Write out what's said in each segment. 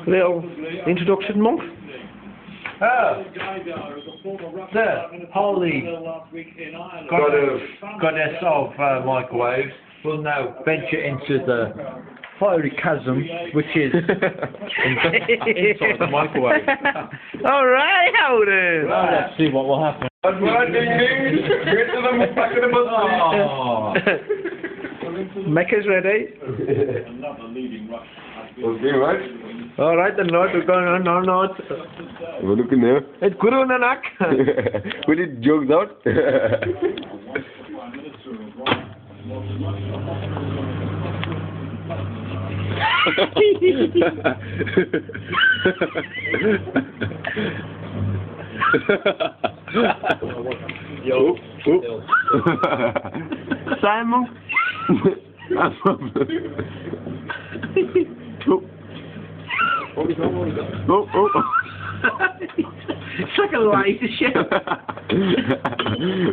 Little introduction, Monk. The holy goddess of microwaves will now venture into the fiery chasm, which is inside the microwave. Alright, Howden! Now let's see what will happen. Mecca's ready. Okay, right? Alright, then, Lord, we're going on, no. We're looking there. It's Guru Nanak. Will it jokes out? Yo. Simon. It's like a light shit.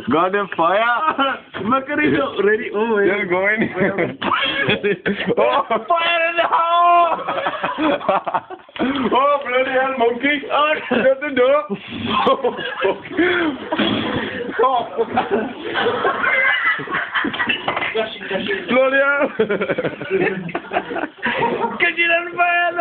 Got a fire. Mercury, ready? Oh, wait. You're going. Oh, fire in the hole! Oh, bloody hell, monkey. Oh, shut the door. Oh, bloody hell. Can you not fire the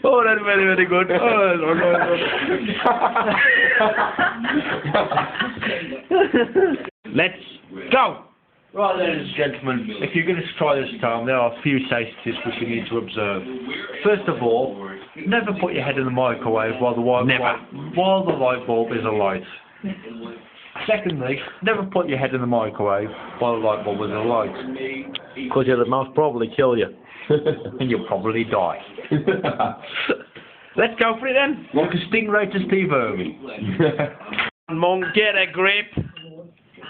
Oh, that's very, very good. Oh, let's go! Right, ladies and gentlemen, if you're going to try this time, there are a few safeties which you need to observe. First of all, never put your head in the microwave while the light bulb is alight. Secondly, never put your head in the microwave while the light bulb is alight. Because it'll most probably kill you. And you'll probably die. Let's go for it then. Like a stingray to Steve Irwin. Monk, get a grip.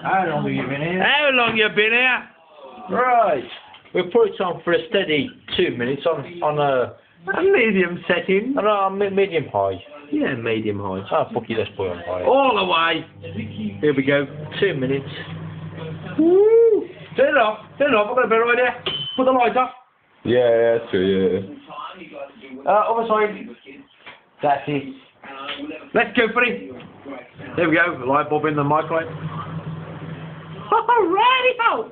How long have you been here? How long you been here? Right. We'll put it on for a steady 2 minutes on a medium setting. medium high. Yeah, medium high. Oh, fuck you, let's put it on high. All the way. Here we go. 2 minutes. Woo. Turn it off. I've got a better idea. Put the light off. Yeah, that's true, yeah. Other side. That's it. Let's go for it. There we go. Light bulb in the microwave. Alrighty ho.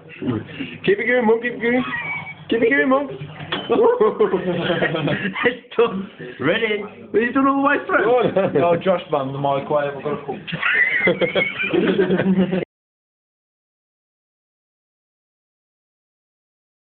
Keep it going, Monk, keep it going. Keep it going, Monk. It's done. Ready? He's done all the way through. Oh, Josh man, the microwave. I've got to cook.